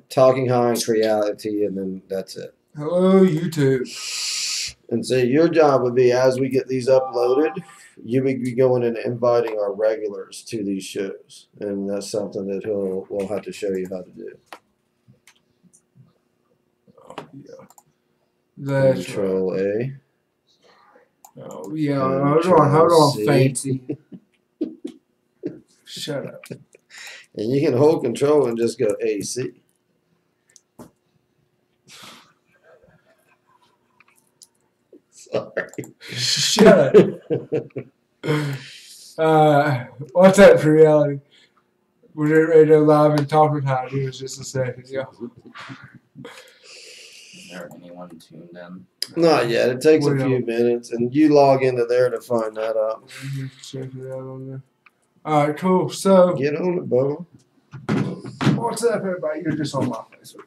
Talking High Reality, and then that's it. Hello, YouTube. And so your job would be, as we get these uploaded, you would be going and inviting our regulars to these shows, and that's something that we'll have to show you how to do. Oh, yeah. That's Control right. A. Oh, yeah. Control Hold on, C. fancy. Shut up. And you can hold control and just go AC. Sorry. Shut up. What's that for reality? We're getting ready to live and talking time. It was just a second ago. Is there anyone tuned in? Not yet. It takes a few minutes, and you log into there to find that out. Check it out on there. All right, cool. So get on it, Bubba. What's up, everybody? You're just on my Facebook.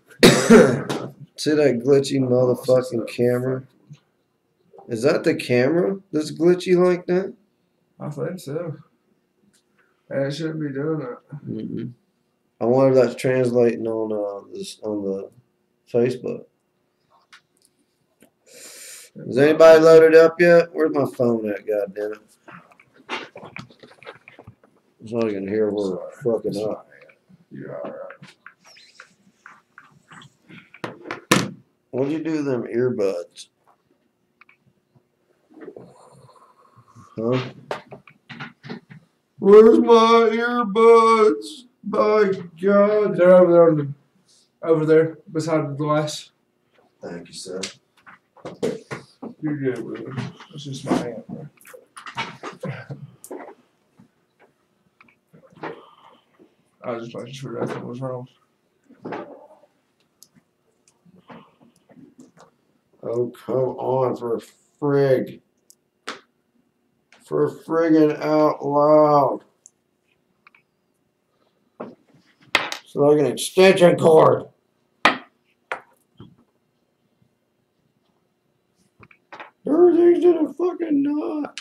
See that glitchy motherfucking camera? Is that the camera that's glitchy like that? I think so. And it shouldn't be doing that. Mm-mm. I wonder if that's translating on the Facebook. Has anybody loaded up yet? Where's my phone at? Goddamn it! So I can hear we're fucking up. You're all right. What'd you do to them earbuds? Huh? Where's my earbuds? By God. They're over there over there beside the glass. Thank you, sir. You're good with it. That's just my hand, bro. I was just making sure nothing was wrong. Oh, come on, for frig. For friggin' out loud. It's like an extension cord. Everything's in a fucking knot.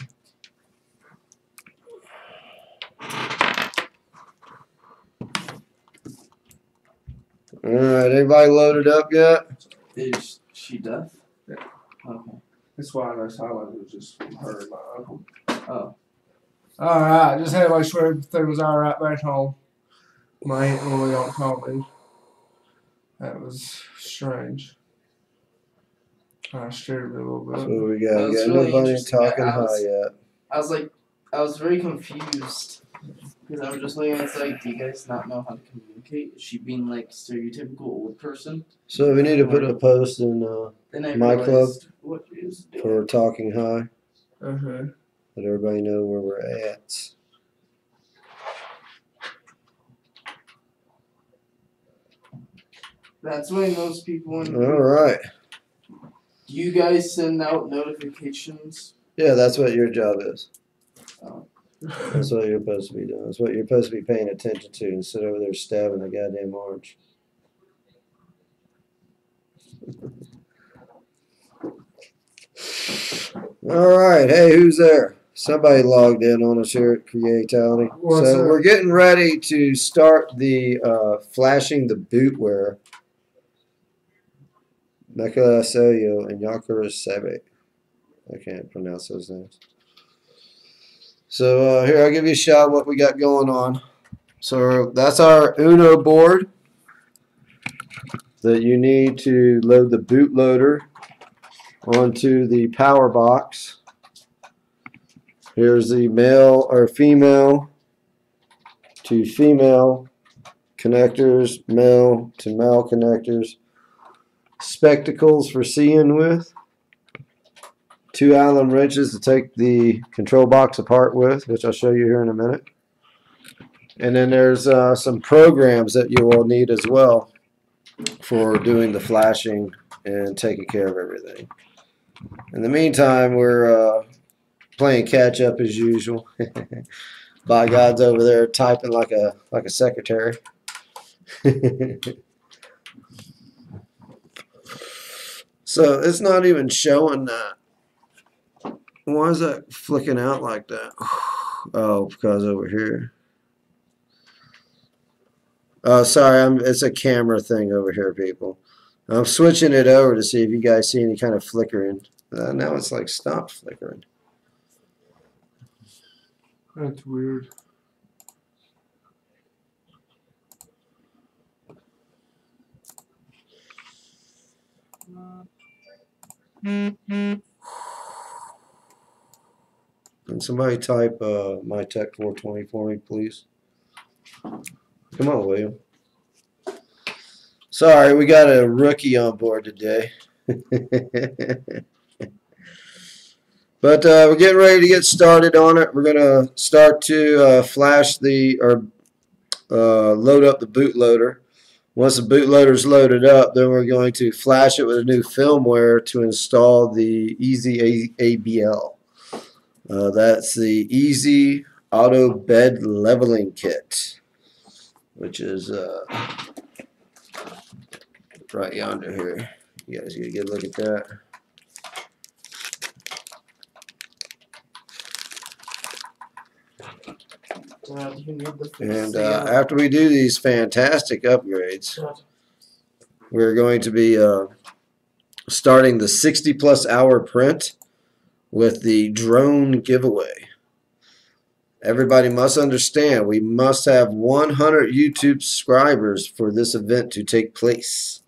Alright, anybody loaded up yet? Is she deaf? Yeah. Okay. That's why I know silent was just from her and my uncle. Oh. Alright, just had to make sure everything was alright back home. My aunt really don't call me. That was strange. Kind of scared me a little bit. So we got Really nobody talking high yet. I was very confused because I was just looking at it, like, do you guys not know how to communicate? Is she being like stereotypical old person? So we need to put a post in my club what is for talking high. Okay. Let everybody know where we're at. That's why most people. All right. Do you guys send out notifications? Yeah, that's what your job is. Oh. That's what you're supposed to be doing. That's what you're supposed to be paying attention to and sit over there stabbing the goddamn orange. All right. Hey, who's there? Somebody logged in on us here at Creatality. So we're getting ready to start the flashing the bootware. Mecca Aselio and Yakura Sebe. I can't pronounce those names. So here, I'll give you a shot what we got going on. So that's our Uno board that you need to load the bootloader onto the power box. Here's the male or female to female connectors, male to male connectors, spectacles for seeing with, 2 Allen wrenches to take the control box apart with, which I'll show you here in a minute. And then there's some programs that you will need as well for doing the flashing and taking care of everything. In the meantime, we're playing catch up as usual. ByGod's over there typing like a secretary. So it's not even showing that. Why is that flicking out like that? Oh, because over here. Oh, sorry, it's a camera thing over here, people. I'm switching it over to see if you guys see any kind of flickering. Now it's like stopped flickering. That's weird. Can somebody type my tech 420 for me, please? Come on, William. Sorry, we got a rookie on board today. But we're getting ready to get started on it. We're going to start to flash load up the bootloader. Once the bootloader is loaded up, then we're going to flash it with a new firmware to install the Easy ABL. That's the Easy Auto Bed Leveling Kit, which is right yonder here. You guys get a good look at that. And after we do these fantastic upgrades, we're going to be starting the 60+ hour print with the drone giveaway. Everybody must understand we must have 100 YouTube subscribers for this event to take place.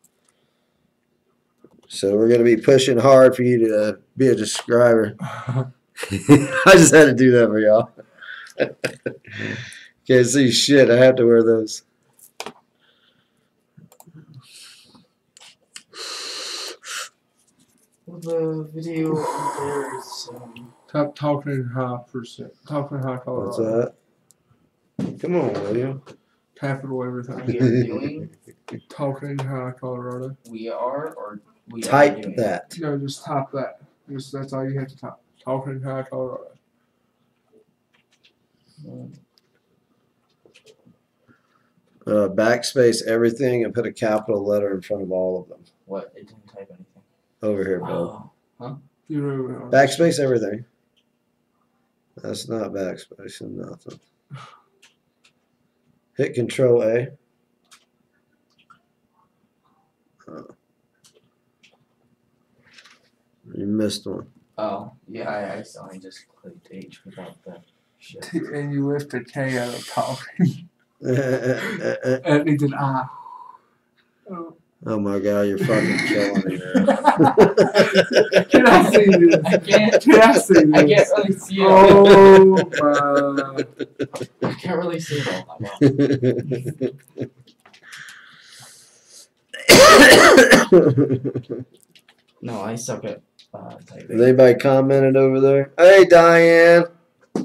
So we're going to be pushing hard for you to be a subscriber. I just had to do that for y'all. Can't see shit. I have to wear those. The video there is Talking high percent. Talking high Colorado. What's that? Come on, William. Capital everything. we are doing. Talking high Colorado. We are or we Type are doing. that. No, just type that. That's all you have to type. Talking high Colorado. Backspace everything and put a capital letter in front of all of them. What? It didn't type anything. Over here, Bill. Oh. You're Backspace everything. That's not backspace and nothing. Hit Control A. You missed one. Oh, yeah, I accidentally just clicked H without the shit. And you left a K out of talking. It needs an I. Oh my God, you're fucking killing me there. Can I see this? I can't. Can I see this? I can't really see it. Oh my. I can't really see it all that well. No, I suck at typing. Has anybody commented over there? Hey, Diane.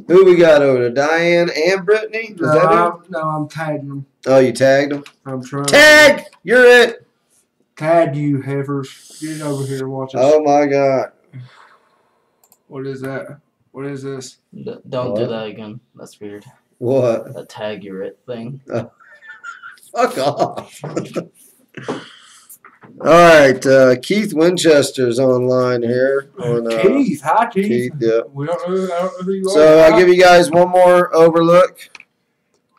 Who we got over there? Diane and Brittany? Is that it? No, I'm tagging them. Oh, you tagged them? I'm trying. Tag! You're it! Tag you heifers. Get over here and watch us. Oh my God. What is that? What is this? Don't do What? that again. That's weird. What? That tag you're it thing. Fuck off. Alright, Keith Winchester's online here. On, Keith. Hi, Keith. Keith, yeah. I don't know who you are. So I'll give you guys one more overlook.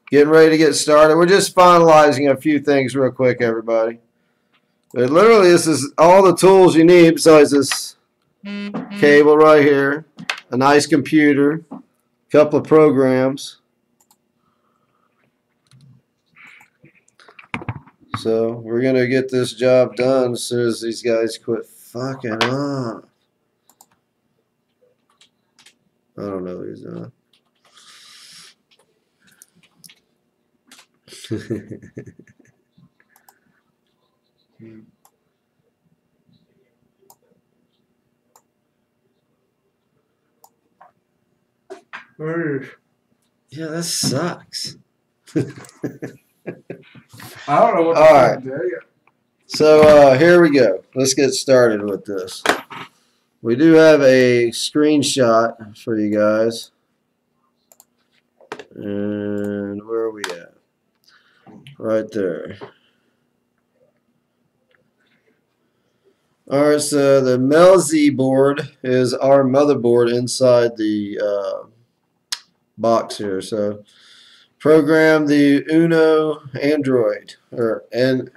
Getting ready to get started. We're just finalizing a few things real quick, everybody. But literally, this is all the tools you need besides this cable right here, a nice computer, a couple of programs. So we're going to get this job done as soon as these guys quit fucking off. I don't know what he's doing. Yeah, that sucks. I don't know what All right. to tell you. So here we go. Let's get started with this. We do have a screenshot for you guys. And where are we at? Right there. Alright, so the Melz board is our motherboard inside the box here. So program the Uno Android and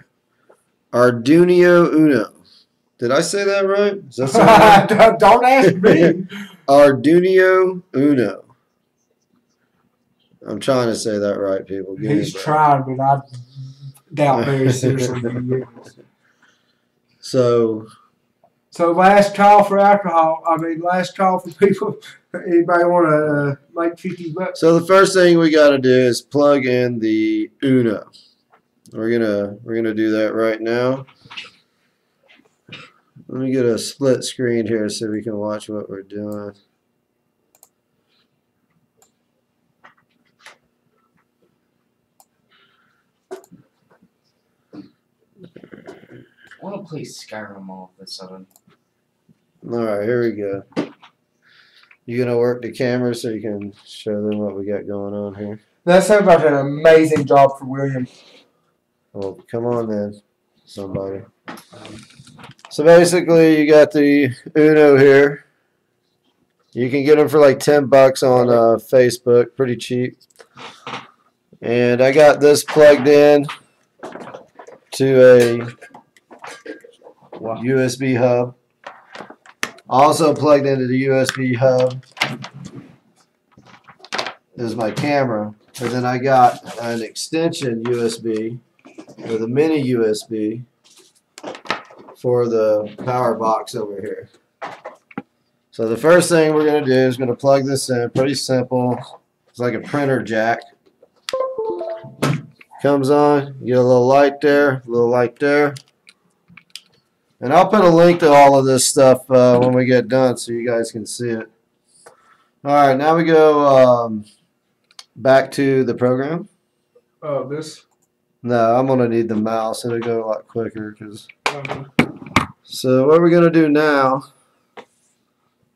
Arduino Uno. Did I say that right? Does that sound right? Don't ask me. Arduino Uno. I'm trying to say that right, people. Give me a He's break. trying, but I doubt very seriously he is. So last call for alcohol. Last call for people. Anybody want to make $50? So the first thing we got to do is plug in the Uno. We're gonna do that right now. Let me get a split screen here so we can watch what we're doing. I want to play Skyrim all of a sudden. All right, here we go. You gonna work the camera so you can show them what we got going on here? That sounds like an amazing job for William. Well, come on then, somebody. So basically, you got the Uno here. You can get them for like $10 on Facebook, pretty cheap. And I got this plugged in to a USB hub. Also plugged into the USB hub is my camera. And then I got an extension USB with a mini USB for the power box over here. So the first thing we're going to do is going to plug this in. Pretty simple. It's like a printer jack. Comes on. You get a little light there, a little light there. And I'll put a link to all of this stuff when we get done so you guys can see it. Alright, now we go back to the program. Oh, this? No, I'm going to need the mouse. It'll go a lot quicker. So what we're going to do now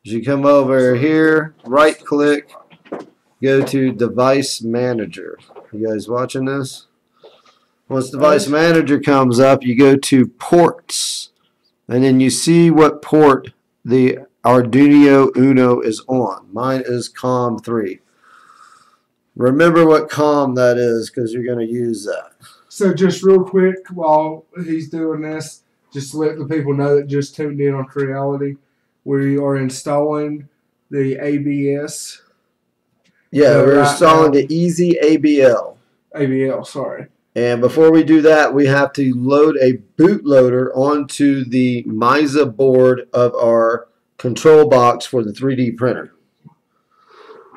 is you come over here, right click, go to Device Manager. You guys watching this? Once Device Manager comes up, you go to Ports. And then you see what port the Arduino Uno is on. Mine is COM3. Remember what COM that is because you're going to use that. So just real quick while he's doing this, just to let the people know that just tuned in on Creality, we are installing the ABS. Yeah, we're right installing now, the Easy ABL. ABL, sorry. And before we do that, we have to load a bootloader onto the Mesa board of our control box for the 3D printer.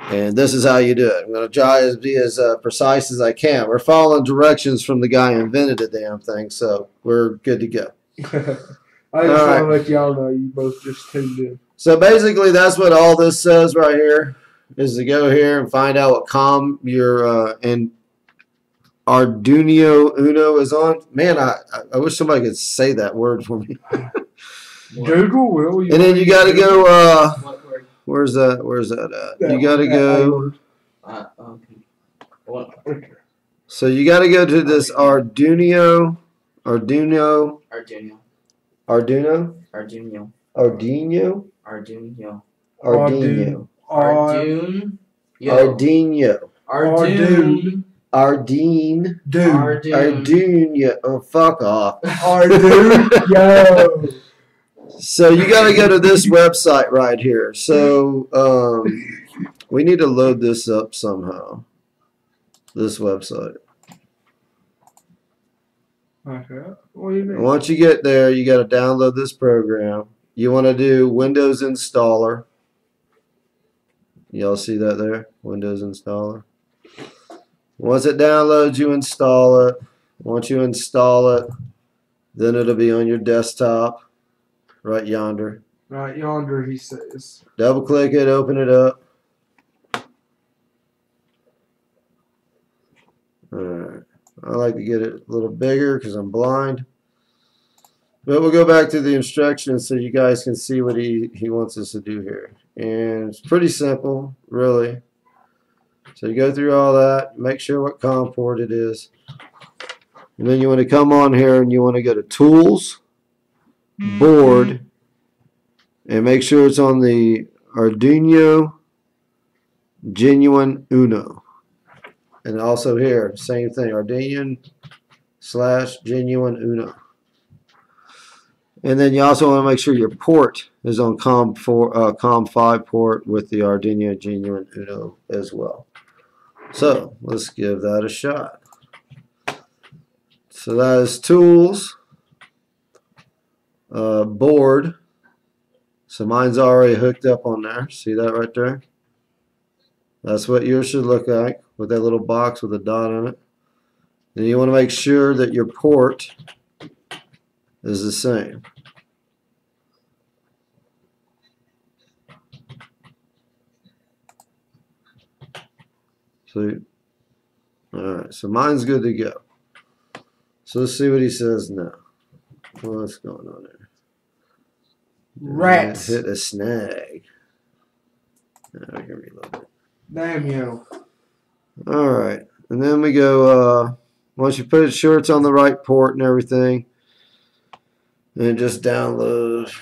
And this is how you do it. I'm going to try to be as precise as I can. We're following directions from the guy who invented the damn thing, so we're good to go. I just want to let y'all know you both just tuned in. So basically, that's what all this says right here, is to go here and find out what COM your and Arduino Uno is on. Man, I wish somebody could say that word for me. Google will. And then you got to go. Where's that? Where's that at? You got to go. Okay. So you got to go to this Arduino. Arduino. Arduino. Arduino. Arduino. Arduino. Arduino. Arduino. Arduino. Arduino. Ardeen. Arduino. Oh, fuck off. Arduino. So you got to go to this website right here. So we need to load this up somehow. This website. Okay. What do you mean? Once you get there, you got to download this program. You want to do Windows Installer. Y'all see that there? Windows Installer. Once it downloads, you install it. Once you install it, then it'll be on your desktop, right yonder. Right yonder, he says. Double click it, open it up. Alright. I like to get it a little bigger because I'm blind. But we'll go back to the instructions so you guys can see what he wants us to do here. And it's pretty simple, really. So you go through all that, make sure what COM port it is. And then you want to come on here and you want to go to Tools, Board, and make sure it's on the Arduino Genuine Uno. And also here, same thing, Arduino/genuine Uno. And then you also want to make sure your port is on COM5 port with the Arduino genuine Uno as well. So let's give that a shot. So that is tools, board. So mine's already hooked up on there. See that right there? That's what yours should look like with that little box with a dot on it. Then you want to make sure that your port is the same. So, alright, so mine's good to go. So let's see what he says now. What's going on there? Rats. Hit a snag. I can reload it. Damn you. Alright, and then we go, once you put it sure it's on the right port and everything, then just download.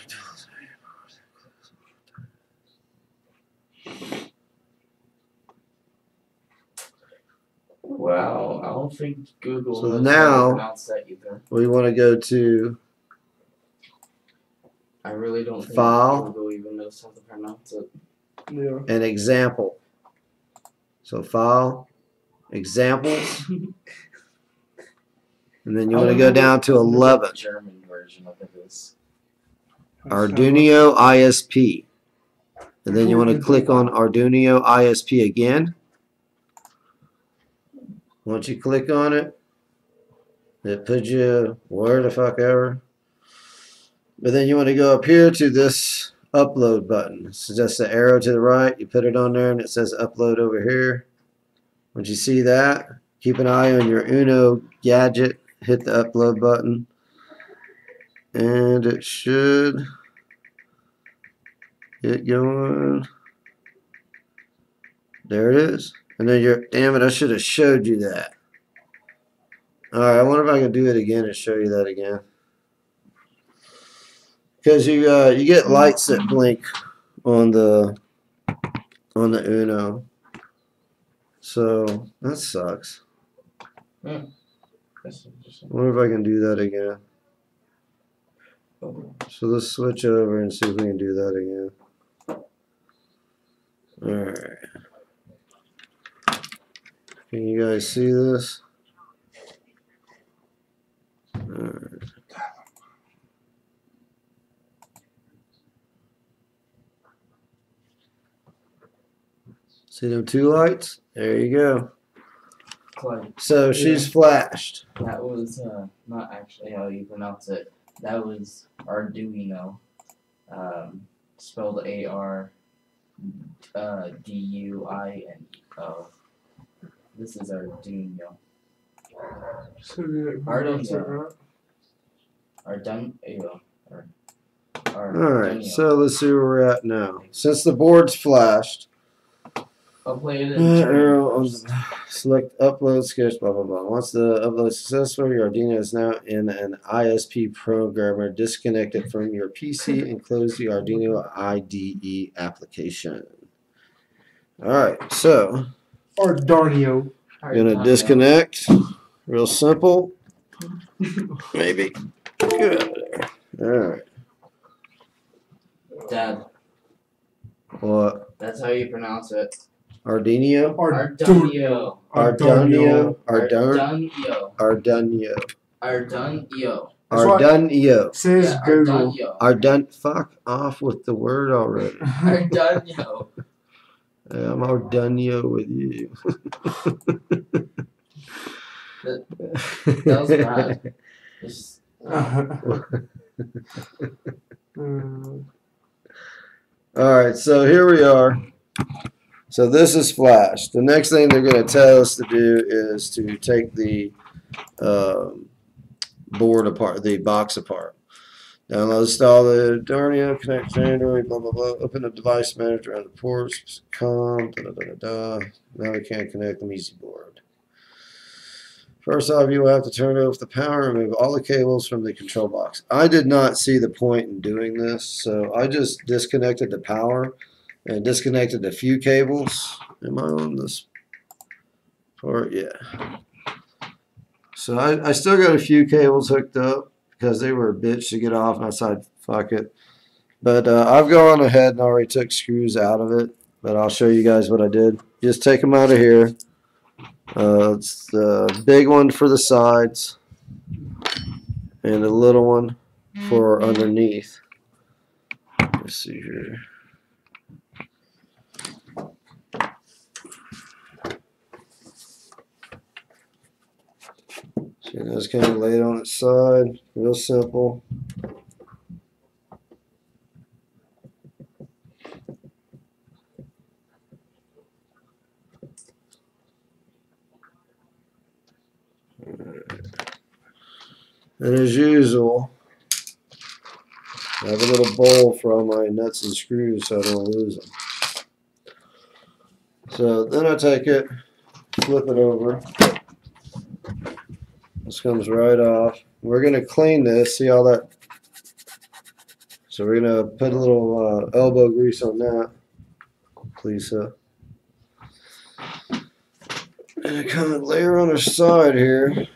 Wow, I don't think Google So knows now- how to pronounce that either. We want to go to I really don't think File. Google even knows how to pronounce it. Yeah. an example. So file, examples, and then you want to go down to 11. German version of it is. Arduino ISP. And then you want to click on Arduino ISP again. Once you click on it, it puts you where the fuck ever. But then you want to go up here to this upload button. So just the arrow to the right, you put it on there and it says upload over here. Once you see that, keep an eye on your Uno gadget, hit the upload button, and it should get going. There it is. And then you're, damn it, I should have showed you that. Alright, I wonder if I can do it again and show you that again. Because you get lights that blink on the Uno. So that sucks. That's interesting. I wonder if I can do that again. So let's switch over and see if we can do that again. Alright. Can you guys see this? Alright. See them two lights? There you go. Clay. So she's flashed. That was not actually how you pronounce it. That was Arduino, spelled ARDUINO. This is Arduino. So you pronounce it right? Arduino. Alright, so let's see where we're at now. Since the board's flashed, I'll play it in German first. select upload sketch, blah blah blah. Once the upload is successful, your Arduino is now in an ISP programmer. Disconnect it from your PC and close the Arduino IDE application. Alright, so Arduino. I'm gonna disconnect. Real simple. Maybe. Good. Alright. Dad, What? that's how you pronounce it. Arduino? Arduino. Arduino. Arduino. Arduino. Arduino. That's what- Arduino. Says Yeah, Google. Arduino. Fuck off with the word already. Arduino. I'm Arduino with you. That was bad. Just, Alright, so here we are. So this is flash. The next thing they're going to tell us to do is to take the board apart, the box apart. Download, install the Arduino, connect to Android, blah, blah, blah. Open the device manager on the ports, da, da, da, da. Now we can't connect the easy board. First off, you will have to turn off the power and remove all the cables from the control box. I did not see the point in doing this, so I just disconnected the power and disconnected a few cables. Am I on this? Or yeah. So I still got a few cables hooked up because they were a bitch to get off, and I decided fuck it. But I've gone ahead and already took screws out of it. But I'll show you guys what I did. Just take them out of here. It's the big one for the sides and a little one for underneath. Let's see here. See, that's kind of laid on its side. Real simple. And as usual, I have a little bowl for all my nuts and screws so I don't lose them. So then I take it, flip it over. This comes right off. We're going to clean this. See all that? So we're going to put a little elbow grease on that. Please, sir. And kind of layer on the side here.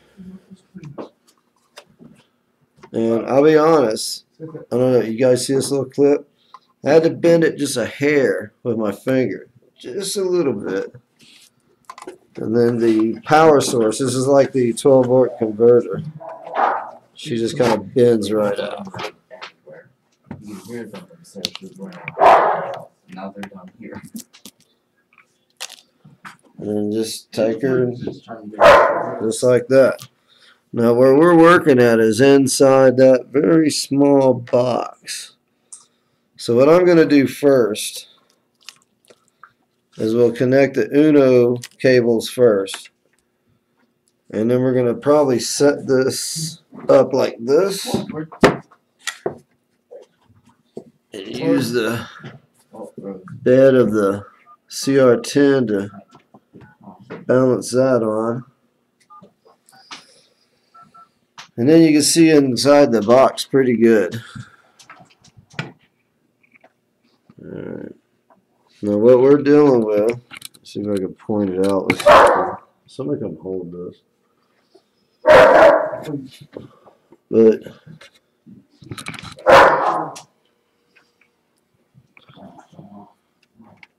And I'll be honest, I don't know, you guys see this little clip? I had to bend it just a hair with my finger. Just a little bit. And then the power source, this is like the 12-volt converter. She just kind of bends right out. Now they're down here. And then just take her just like that. Now where we're working at is inside that very small box. So what I'm going to do first is we'll connect the Uno cables first. And then we're going to probably set this up like this. And use the bed of the CR10 to balance that on. And then you can see inside the box pretty good. Alright. Now what we're dealing with, let's see if I can point it out. Somebody come hold this.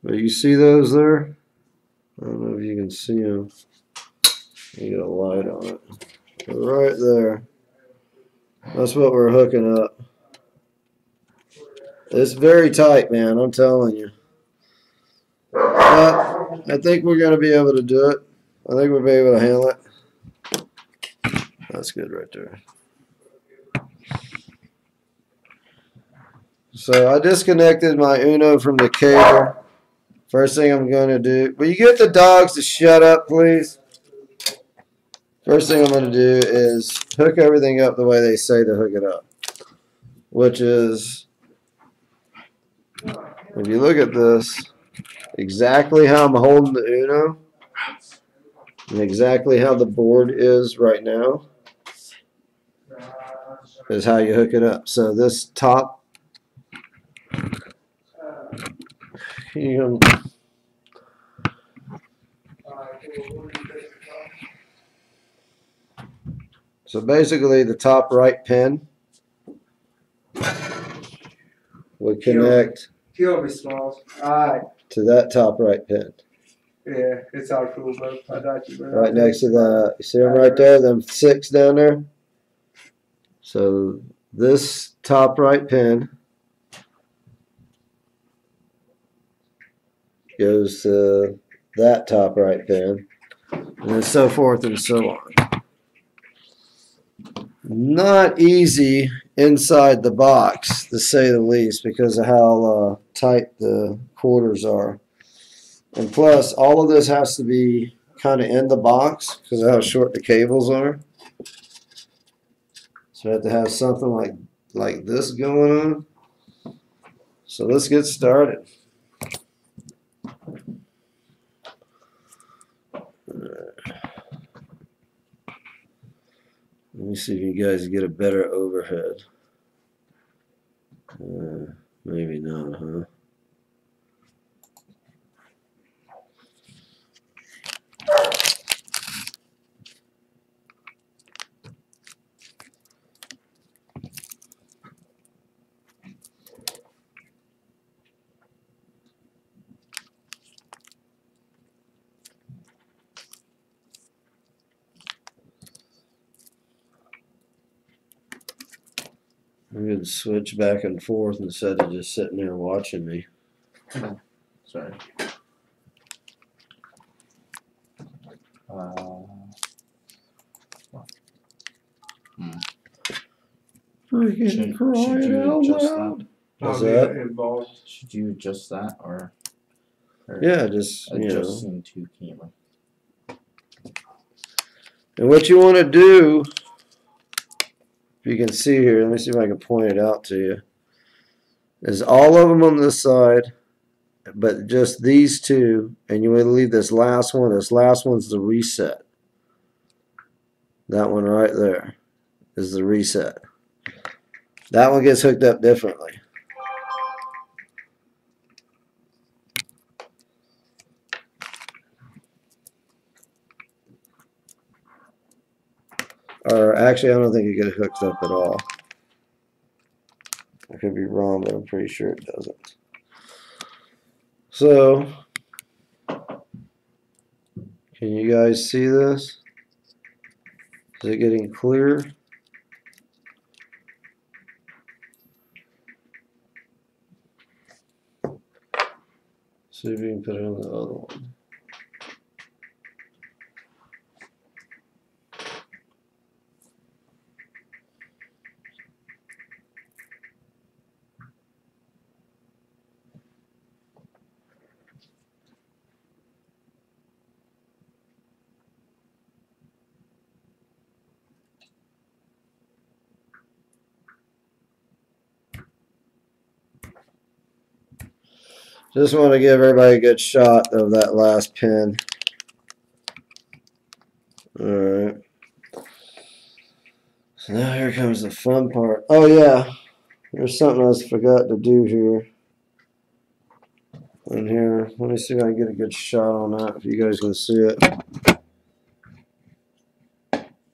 But you see those there? I don't know if you can see them. You got a light on it. Right there. That's what we're hooking up. It's very tight, man. I'm telling you. But I think we're going to be able to do it. I think we'll be able to handle it. That's good right there. So I disconnected my Uno from the cable. First thing I'm going to do. Will you get the dogs to shut up, please? First thing I'm going to do is hook everything up the way they say to hook it up. Which is, if you look at this, exactly how I'm holding the Uno and exactly how the board is right now is how you hook it up. So this top, so basically the top right pin would connect to that top right pin. Yeah, it's all cool, bro. I got you, bro. Right next to the, you see them right there, them 6 down there? So this top right pin goes to that top right pin, and then so forth and so on. Not easy inside the box, to say the least, because of how tight the quarters are. And plus, all of this has to be kind of in the box because of how short the cables are. So I have to have something like this going on. So let's get started. Let me see if you guys get a better overhead. Maybe not, huh? We could switch back and forth instead of just sitting there watching me. Sorry. Freaking Should crying you out adjust loud. that? What's I'll that? get involved. Should you adjust that or Yeah, just, you know. adjusting to camera? And what you want to do, if you can see here, let me see if I can point it out to you, is all of them on this side, but just these two, and you want to leave this last one. This last one's the reset. That one right there is the reset. That one gets hooked up differently. Or actually, I don't think it gets hooked up at all. I could be wrong, but I'm pretty sure it doesn't. So, can you guys see this? Is it getting clear? See if you can put it on the other one. Just want to give everybody a good shot of that last pin. Alright. So now here comes the fun part. Oh yeah, there's something I forgot to do here. In here, let me see if I can get a good shot on that, if you guys can see it.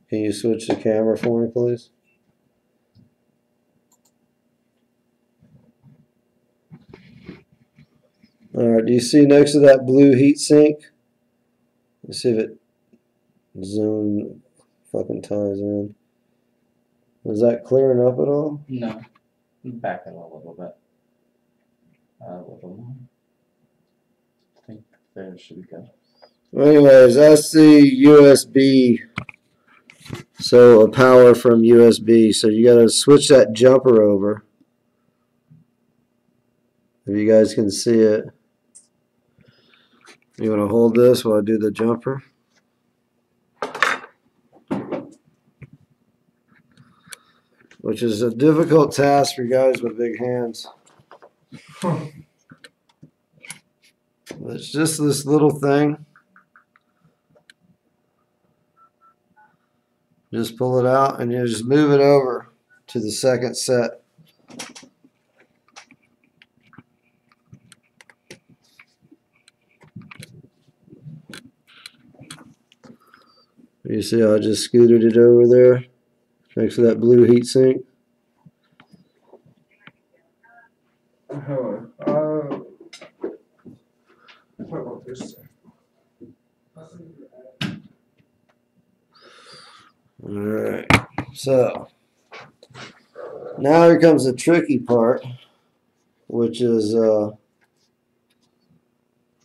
Can you switch the camera for me, please? Alright, do you see next to that blue heat sink? Let's see if it zoom fucking ties in. Is that clearing up at all? No. Back in a little bit. A little more. I think there should be good. Anyways, that's the USB. So a power from USB. So you gotta switch that jumper over. If you guys can see it. You wanna hold this while I do the jumper? Which is a difficult task for guys with big hands. It's just this little thing. Just pull it out and you just move it over to the second set. You see how I just scooted it over there next to that blue heat sink? What about this? Alright, so now here comes the tricky part, which is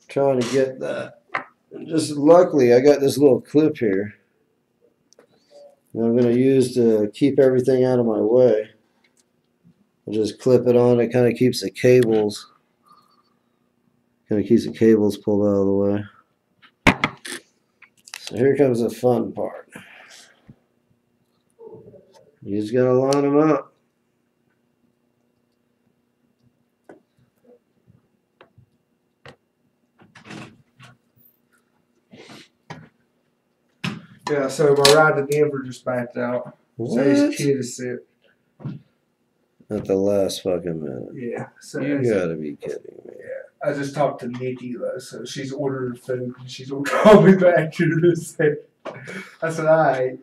trying to get that. Just luckily, I got this little clip here that I'm going to use to keep everything out of my way. I'll just clip it on. It kind of keeps the cables pulled out of the way. So here comes the fun part. You just gotta line them up. Yeah, so my ride to Denver just backed out. So his What? kid is sick. At the last fucking minute. Yeah. So You gotta be kidding me. I just talked to Nikki, though, so she's ordered food and she's gonna call me back here in a second. I said, alright.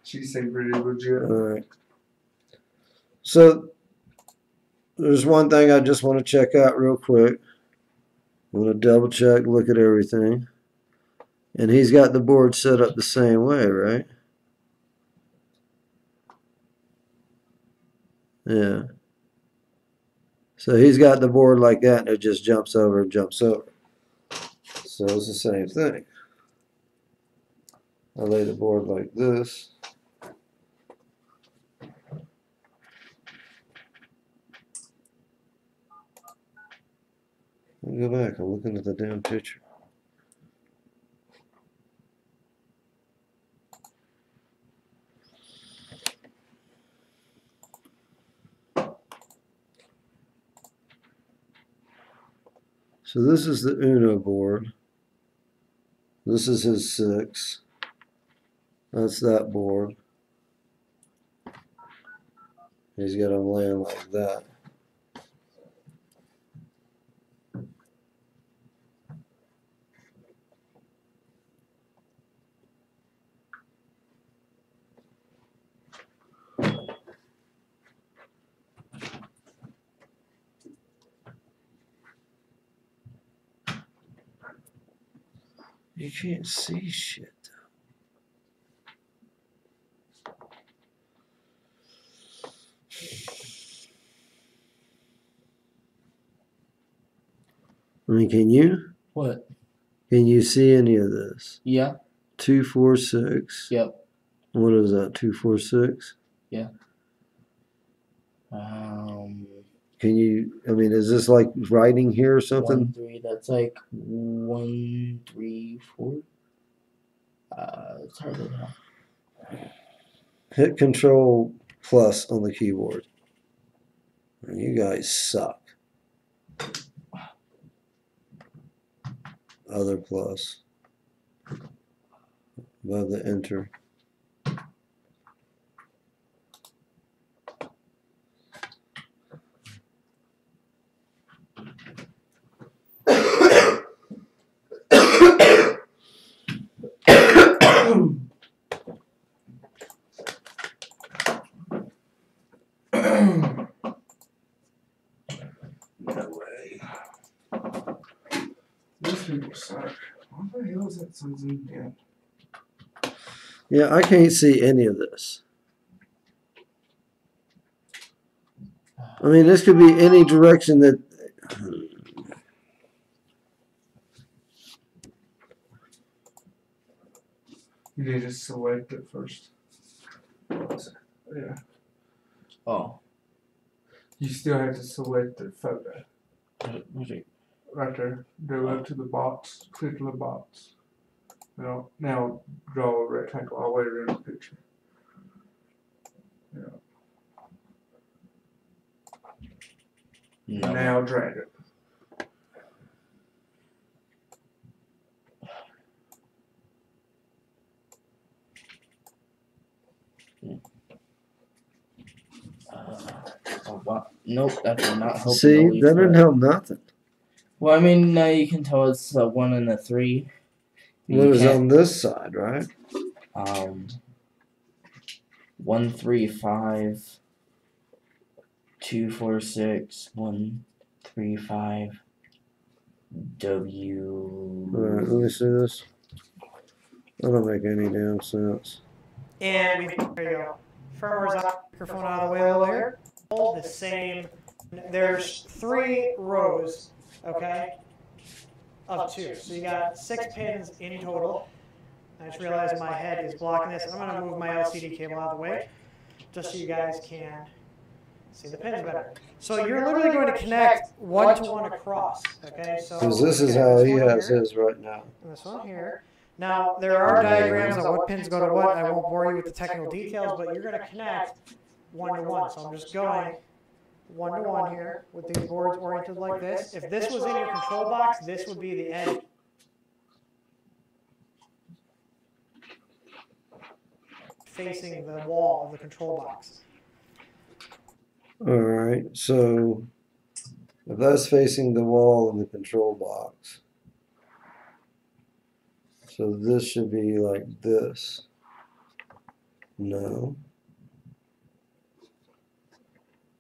She seemed pretty legit. Alright. So there's one thing I just want to check out real quick. I want to double check, look at everything. And he's got the board set up the same way, right? Yeah. So he's got the board like that, and it just jumps over and jumps over. So it's the same thing. I lay the board like this. Let me go back. I'm looking at the damn picture. So this is the Uno board. This is his 6. That's that board. He's got them laying like that. You can't see shit. I mean, can you? What? Can you see any of this? Yeah. 2, 4, 6. Yep. What is that? 2, 4, 6. Yeah. Can you? I mean, is this like writing here or 1, something? 3. That's like 1, 3, 4. It's hard to know. Hit Control plus on the keyboard. And you guys suck. Other plus. Above the enter. No way. These people suck. What the hell is that so zoomed in? Yeah, I can't see any of this. I mean, this could be any direction that. You need to select it first. Yeah. Oh. You still have to select the photo. Right there. Go up to the box. Click the box. Now draw a rectangle all the way around the picture. Yeah. No. Now drag it. Oh, wow. Nope, that did not help. See, that didn't help nothing. Well, I mean, now you can tell it's a 1 and a 3. What is on this side, right? 1, 3, 5, 2, 4, 6, 1, 3, 5, W. Alright, let me see this. That don't make any damn sense. And there you go. Firmware's on, microphone out of the way a little here. All the same. There's 3 rows, okay, of 2. So you got 6 pins in total. I just realized my head is blocking this. I'm going to move my LCD cable out of the way just so you guys can see the pins better. So you're literally going to connect 1-to-1 across, okay? So Because this is how he has his right now. and this one here. Now, there are diagrams on what pins go to what. I won't bore you with the technical details, but you're going to connect 1-to-1. So I'm just going 1-to-1 here with these boards oriented like this. If this was in your control box, this would be the end. Facing the wall of the control box. Alright, so if that's facing the wall of the control box, so this should be like this. No.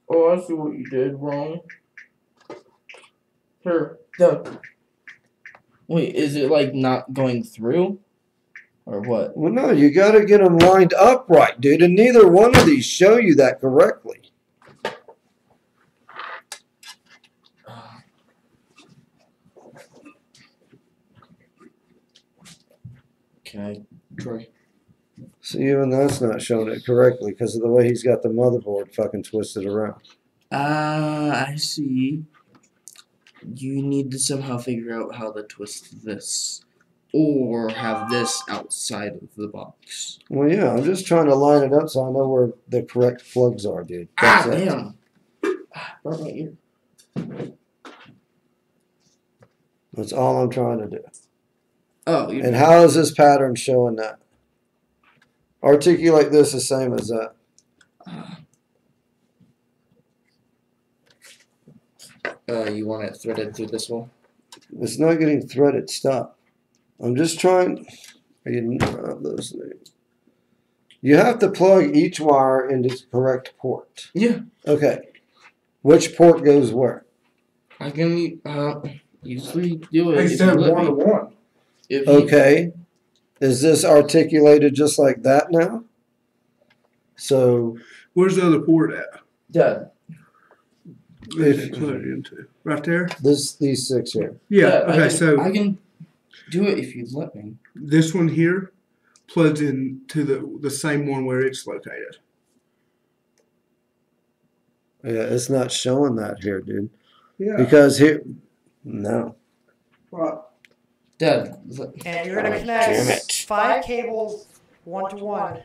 Oh, I see what you did wrong. Here, Doug. Wait, is it like not going through? Or what? Well, no, you got to get them lined up right, dude, and neither one of these show you that correctly. Okay, Troy. See, even that's not showing it correctly because of the way he's got the motherboard fucking twisted around. I see. You need to somehow figure out how to twist this. Or have this outside of the box. Well, yeah, I'm just trying to line it up so I know where the correct plugs are, dude. That's it. Damn! Burn my ear. That's all I'm trying to do. Oh, you And how is this pattern showing that? Articulate this the same as that. You want it threaded through this hole? It's not getting threaded. Stop. I'm just trying. You have those things. You have to plug each wire into the correct port. Yeah. Okay. Which port goes where? I can usually do it. He if you said let one to me. one. If you- Okay. Is this articulated just like that now? So Where's the other port at? Dad. Where's it plugged into? Right there? these six here. Yeah. Dad, Okay. So I can do it if you let me. this one here plugs into the same one where it's located. Yeah, it's not showing that here, dude. Yeah. Because here, no. Right. Dad. And you're gonna Damn it. connect 5 cables 1 to 1,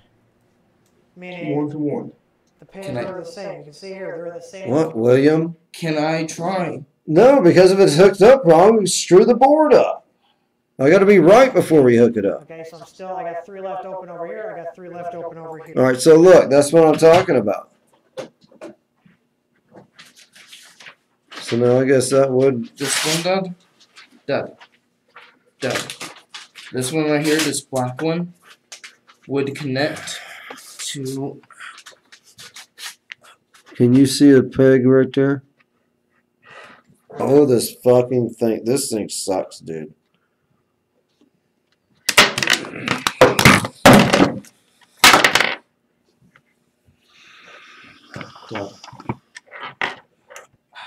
meaning One to one. the pins Can I- are the same. You can see here they're the same. What, William? Can I try? No, because if it's hooked up wrong, we screw the board up. I got to be right before we hook it up. Okay, so I got 3 left open over here. I got 3 left open over here. All right, so look, that's what I'm talking about. So now I guess that would. This one, Dad? Dad. This one right here, this black one, would connect to. Can you see a peg right there? Oh, this fucking thing. This thing sucks, dude.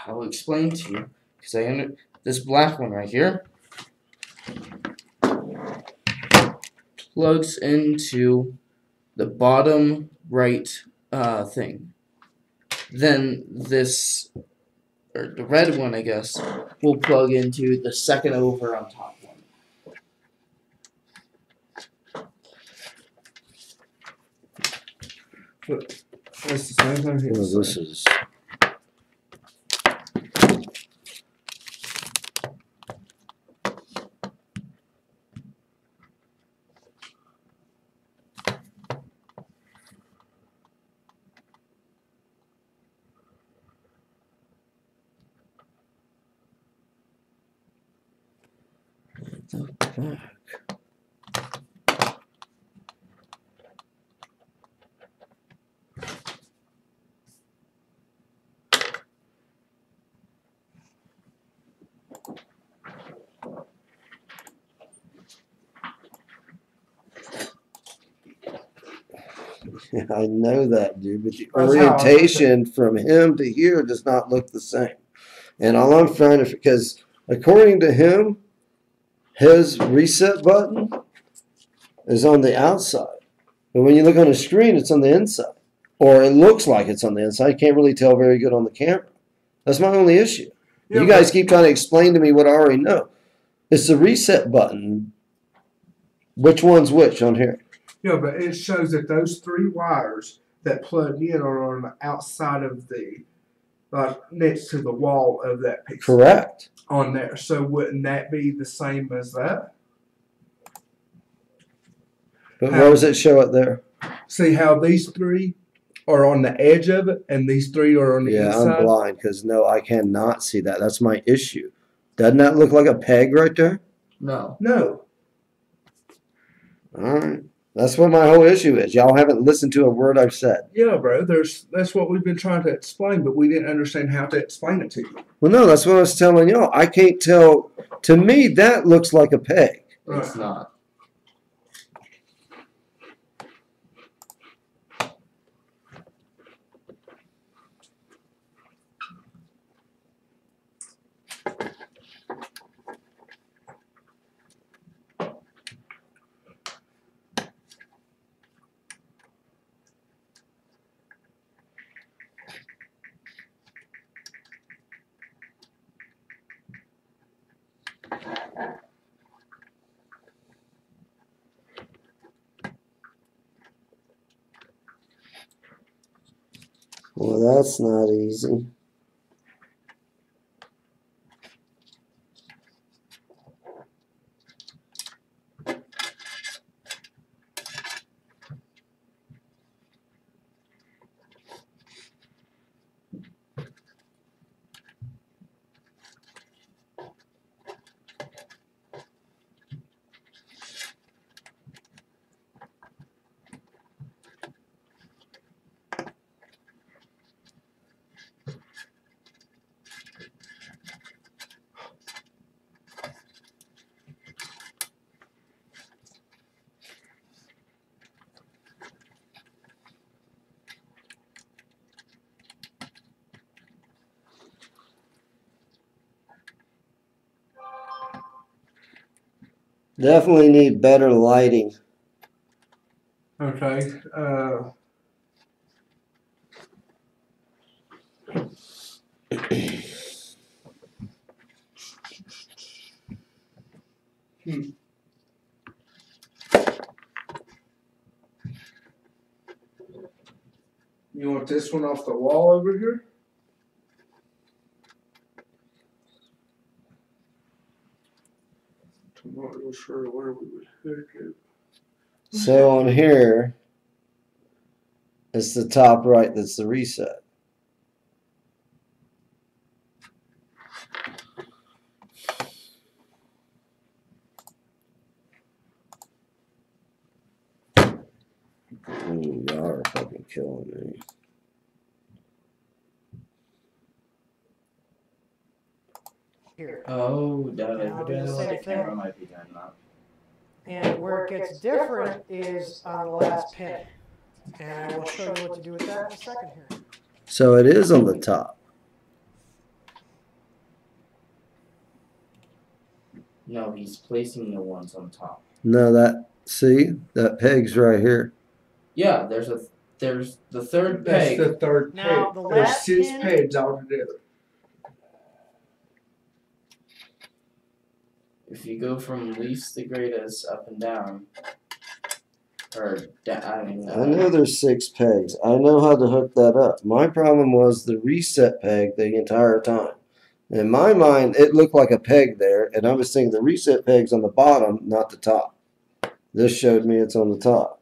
I'll explain to you, because this black one right here plugs into the bottom right thing. Then this, or the red one, I guess, will plug into the second over on top one. That's the same thing here. Oh, this is. Yeah, I know that, dude, but the That's how I orientation from him to here does not look the same. And all I'm trying to, because according to him, his reset button is on the outside. But when you look on the screen, it's on the inside. Or it looks like it's on the inside. You can't really tell very good on the camera. That's my only issue. Yeah, You guys keep trying to explain to me what I already know. It's the reset button. Which one's which on here? Yeah, but it shows that those 3 wires that plug in are on the outside of the, next to the wall of that piece. Correct. On there. So wouldn't that be the same as that? But where does it show it there? See how these 3 are on the edge of it and these 3 are on the Yeah, inside? I'm blind because no, I cannot see that. That's my issue. Doesn't that look like a peg right there? No. No. All right. That's what my whole issue is. Y'all haven't listened to a word I've said. Yeah, bro. That's what we've been trying to explain, but we didn't understand how to explain it to you. Well, no, that's what I was telling y'all. I can't tell. To me, that looks like a peg. It's not. Well, that's not easy. Definitely need better lighting. Okay. You want this one off the wall over here? I'm not real sure where we would hook it. So on here, it's the top right that's the reset. Y'all are fucking killing me. Here. Oh, And I'll do the same thing. might be doing that. And where it gets different is on the last pin. And I will show you what to do with that in a second here. So it is on the top. No, he's placing the ones on top. No, see, that peg's right here. Yeah, there's the third That's peg. the third Now, peg. the There's last 6 pin- pegs all together. If you go from least to greatest up and down, or I know there's 6 pegs. I know how to hook that up. My problem was the reset peg the entire time. In my mind, it looked like a peg there, and I was thinking the reset peg's on the bottom, not the top. This showed me it's on the top.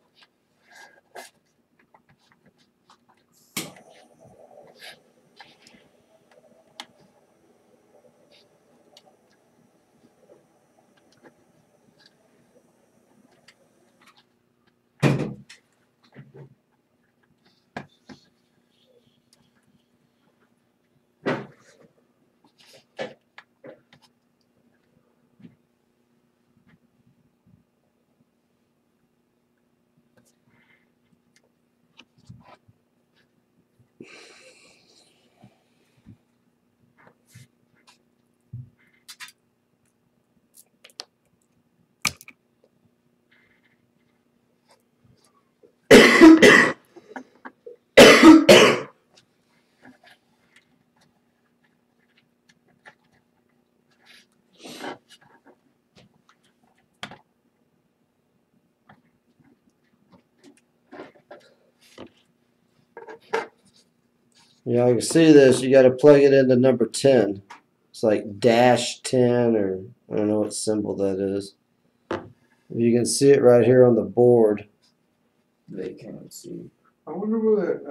Yeah, I can see this. You got to plug it into number 10. It's like -10, or I don't know what symbol that is. You can see it right here on the board. They can't see. I wonder where that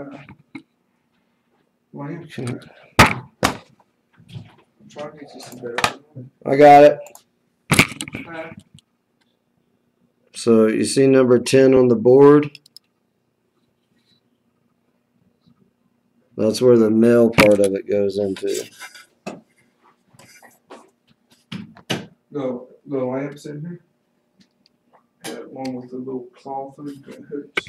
lamp. I'm trying to get you some better. I got it. So you see number 10 on the board? That's where the male part of it goes into. The lamps in here. That one with the little cloth hook that hooks.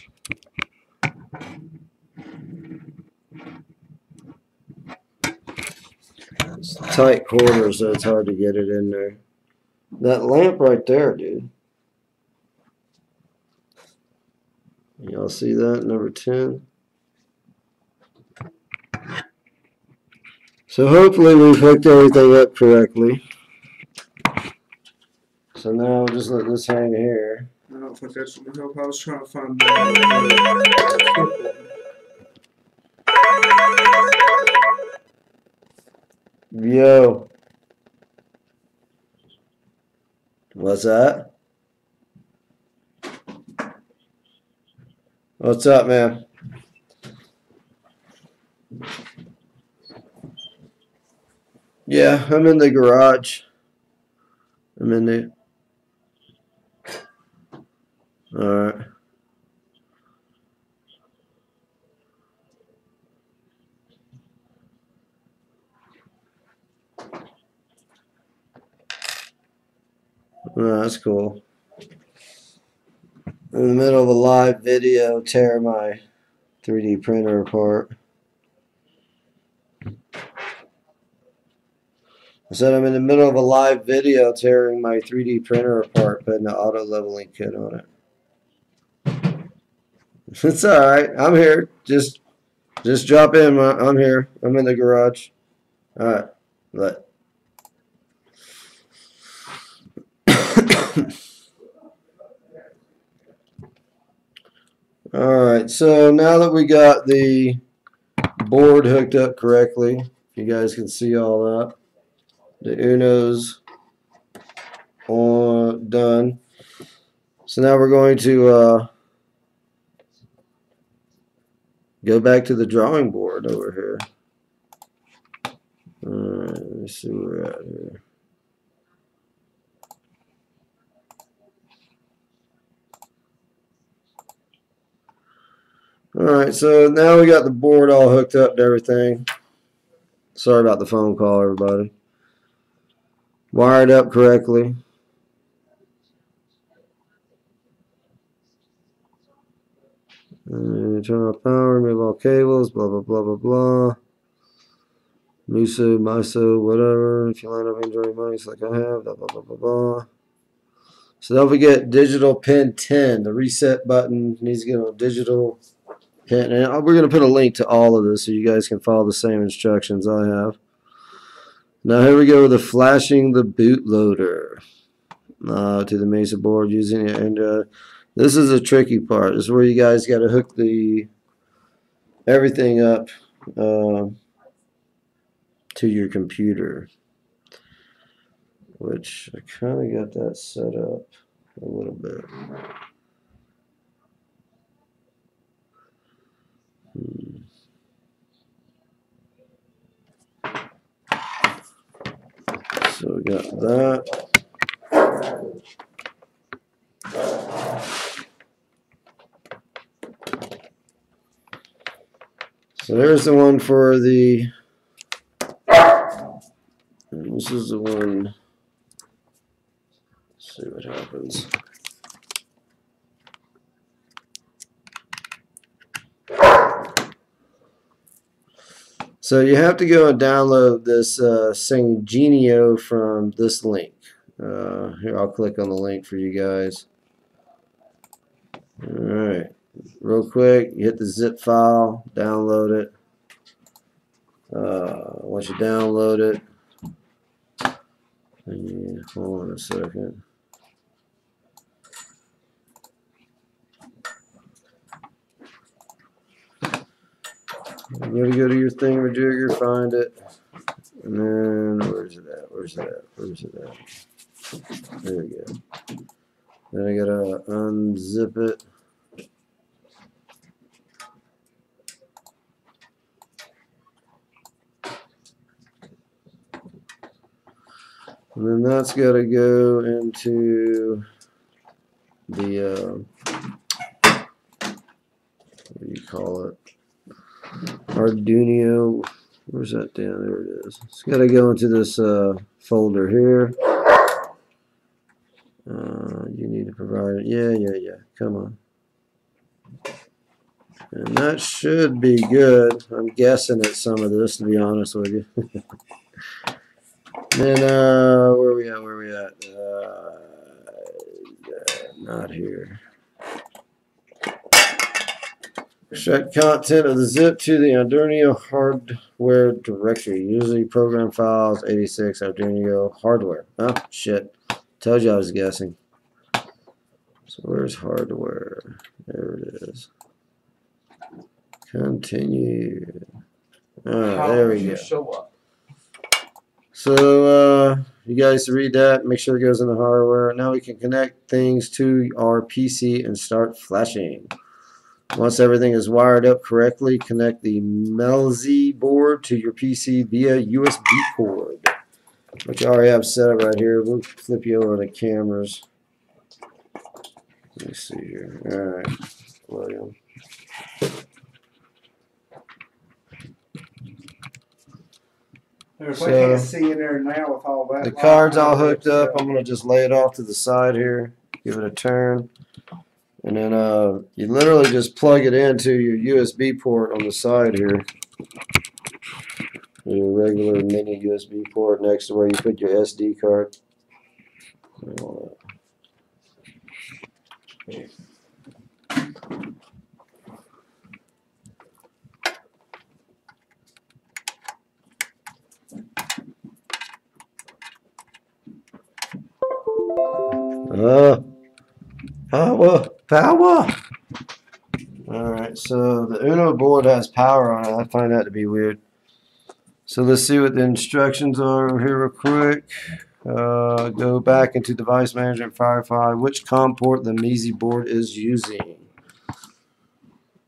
It's tight quarters, so it's hard to get it in there. That lamp right there, dude. Y'all see that, number 10? So hopefully we've hooked everything up correctly. So now we'll just let this hang here. I don't think that's gonna help. I was trying to find the Yo. What's that? What's up, man? Yeah, I'm in the garage. I'm in the... Alright. Oh, that's cool. In the middle of a live video, tear my 3D printer apart. I said I'm in the middle of a live video tearing my 3D printer apart, putting the auto leveling kit on it. It's alright. I'm here. Just drop in. I'm here. I'm in the garage. Alright. But alright, so now that we got the board hooked up correctly, you guys can see all that. The Uno's on done. So now we're going to go back to the drawing board over here. Alright, let me see where we're at here. Alright, so now we got the board all hooked up to everything. Sorry about the phone call, everybody. Wired up correctly. Turn off power, remove all cables, blah, blah, blah, blah, blah. Miso, whatever. If you line up Android mice like I have, blah, blah, blah, blah, blah. So don't forget digital pin 10. The reset button needs to get on digital pin. And we're going to put a link to all of this so you guys can follow the same instructions I have. Now here we go with the flashing the bootloader to the Mesa board using it. And this is a tricky part. This is where you guys got to hook the everything up to your computer, which I kind of got that set up a little bit. So we got that. So there's the one for the, and this is the one, let's see what happens. So you have to go and download this Genio from this link. Here, I'll click on the link for you guys. Alright, real quick, you hit the zip file, download it. Once you download it, hold on a second. You gotta go to your thingamajigger, find it, and then where's it at? Where's it at? Where's it at? There we go. Then I gotta unzip it. And then that's got to go into the, what do you call it? Arduino. Where's that down? There it is. It's got to go into this folder here. You need to provide it. Yeah. Come on. And that should be good. I'm guessing at some of this, to be honest with you. Then, where we at? Not here. Extract content of the zip to the Arduino hardware directory. Usually program files, 86, Arduino hardware. Oh, shit. Told you I was guessing. So where's hardware? There it is. Continue. There we go. Show up? So you guys read that. Make sure it goes in the hardware. Now we can connect things to our PC and start flashing. Once everything is wired up correctly, connect the Melzi board to your PC via USB cord, which I already have set up right here. We'll flip you over to cameras. Let me see here. All right, William. I So, can't see in there now with all that. The card's all hooked up. I'm going to just lay it off to the side here. Give it a turn. And then you literally just plug it into your USB port on the side here. Your regular mini USB port next to where you put your SD card. Power. Alright, so the Uno board has power on it. I find that to be weird. So let's see what the instructions are over here real quick. Go back into device manager and verify which COM port the Melzi board is using.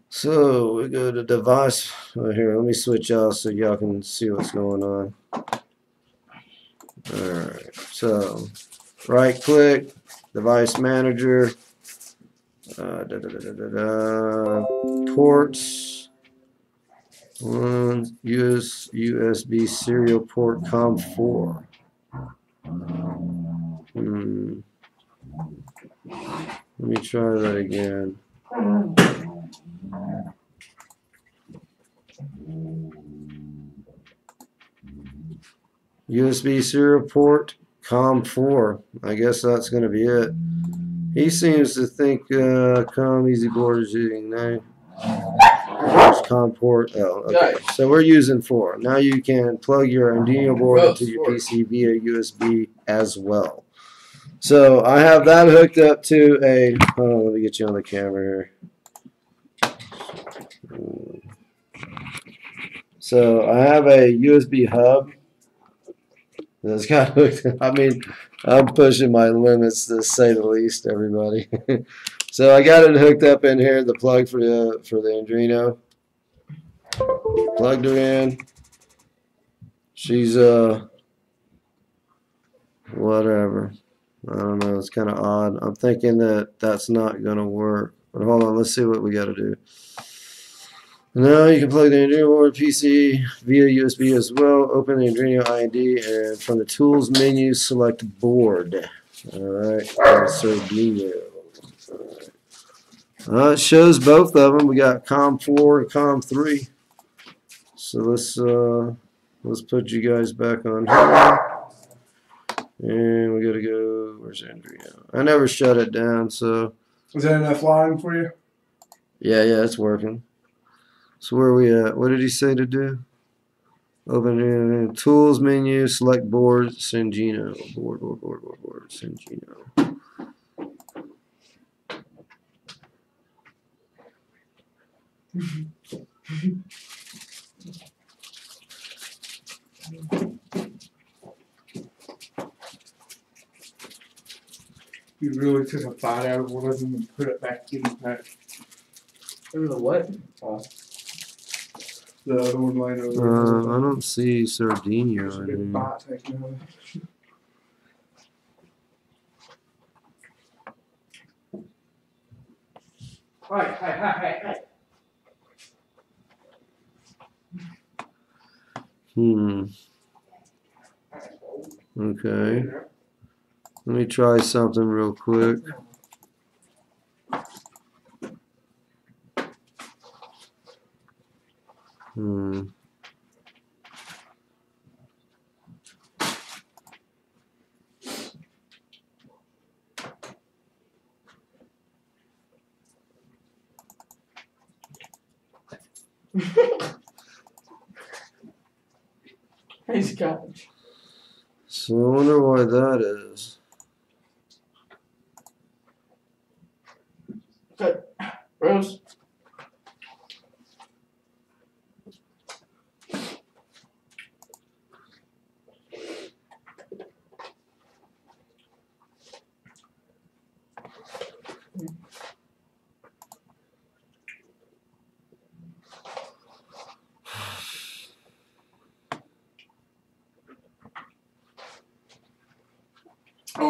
So we go to device. Here, let me switch out so y'all can see what's going on. Alright, so right click, device manager, ports, USB serial port COM4. Let me try that again. USB serial port COM4. I guess that's going to be it. He seems to think Melzi board is using COM port. Oh, okay. So we're using 4. Now you can plug your Arduino board into your PC via USB as well. So I have that hooked up to a. Hold on, let me get you on the camera here. So I have a USB hub that's got hooked. I mean, I'm pushing my limits to say the least, everybody. So I got it hooked up in here. The plug for the Arduino. Plugged her in. She's whatever. I don't know. It's kind of odd. I'm thinking that that's not going to work. But hold on. Let's see what we got to do. Now you can plug the Arduino board PC via USB as well. Open the Arduino ID and from the tools menu select board. Alright, insert Arduino. It shows both of them. We got COM4 and COM3. So let's put you guys back on here. And we gotta go, where's Arduino? I never shut it down, so. Is that enough line for you? Yeah, it's working. So where are we at? What did he say to do? Open in tools menu, select board, Sengino. Board, Sengino. You really took a bite out of one of them and put it back in the pack. Over the what? The other one laying over there. I don't see Sardinia There's a in big here. bite taken out of it. Hey. Okay. Let me try something real quick. Crazy college. So I wonder why that is. Good. Rose.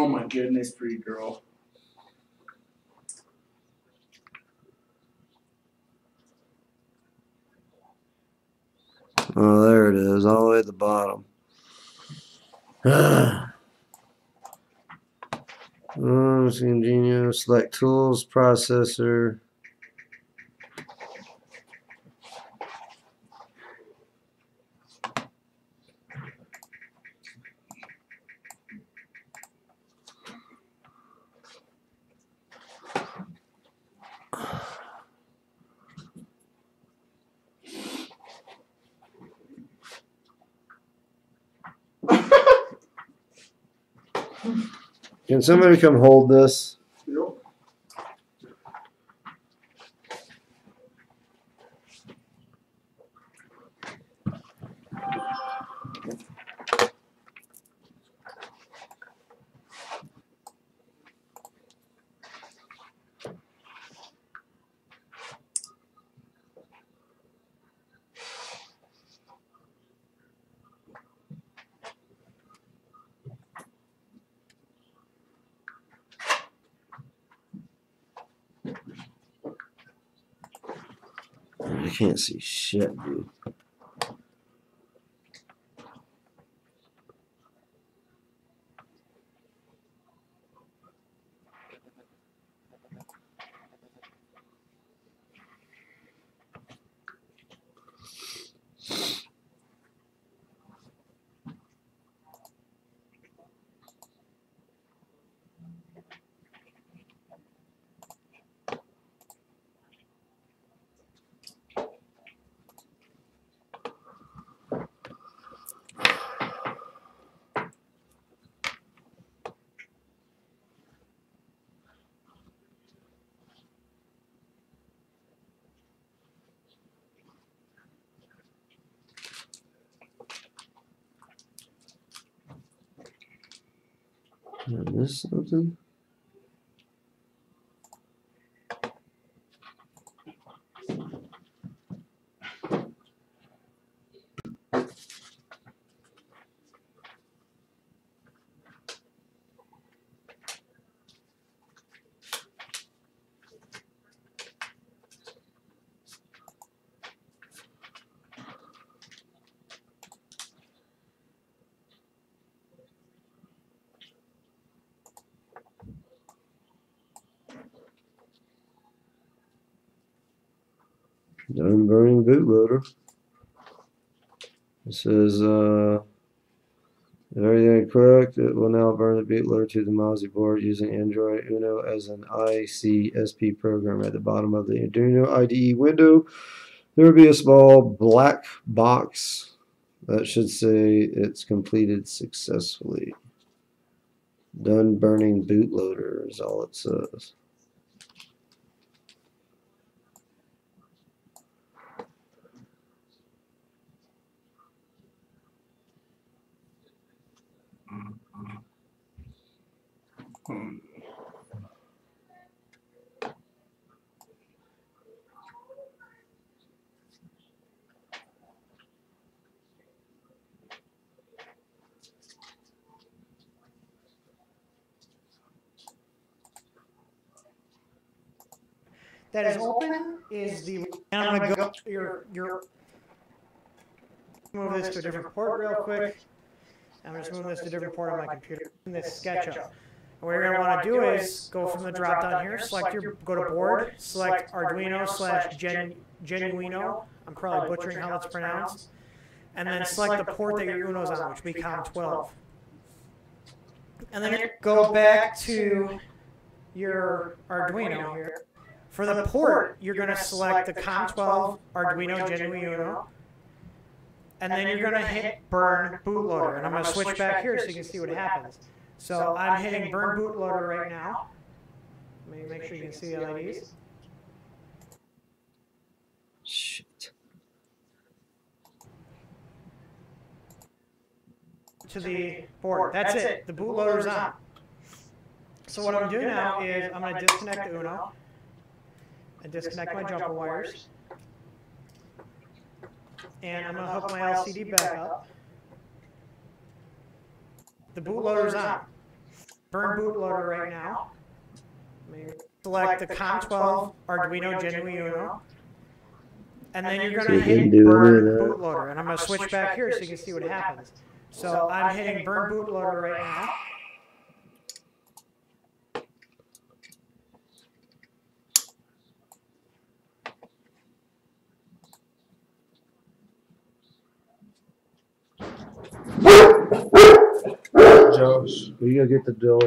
Oh my goodness, pretty girl. Oh, there it is, all the way at the bottom. Oh, it's ingenious. Select tools, processor. Can somebody come hold this? Yep. I can't see shit, dude. Did I miss something? Done burning bootloader. It says, if everything correct, it will now burn the bootloader to the Mozzie board using Android Uno as an ICSP program. At the bottom of the Arduino IDE window, there will be a small black box that should say it's completed successfully. Done burning bootloader is all it says. That is open is the, and I'm gonna go your move this to a different port real quick. I'm just moving this to a different port on my computer. In this SketchUp. And what you're gonna want to do is go from the drop down here, go to board, select Arduino / Genuino. I'm probably butchering how that's pronounced. And then select the port that your Uno's on, which would be COM12. And then go back to your Arduino here. For the port, you're going to select the COM12 Arduino Genuino, and then you're going to hit Burn Bootloader. And I'm going to switch back here so you can see what happens. So I'm hitting Burn Bootloader right now. Let me make sure you can see the LEDs. Shit. To the board. That's it. The bootloader's on. So what I'm doing now is I'm going to disconnect the Uno and disconnect my jumper wires. And I'm going to hook my LCD back up. The bootloader's on. burn bootloader right now. Select the COM12 Arduino Genuino. And then you're going to hit burn bootloader. And I'm going to switch back here so you can see what happens. So I'm hitting burn bootloader right now. Josh. We gotta get the door.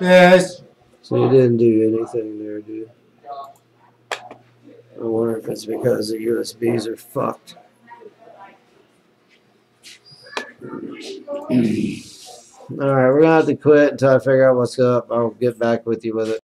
Yes. So you didn't do anything there, dude. I wonder if it's because the USBs are fucked. Alright, we're gonna have to quit until I figure out what's up. I'll get back with you with it.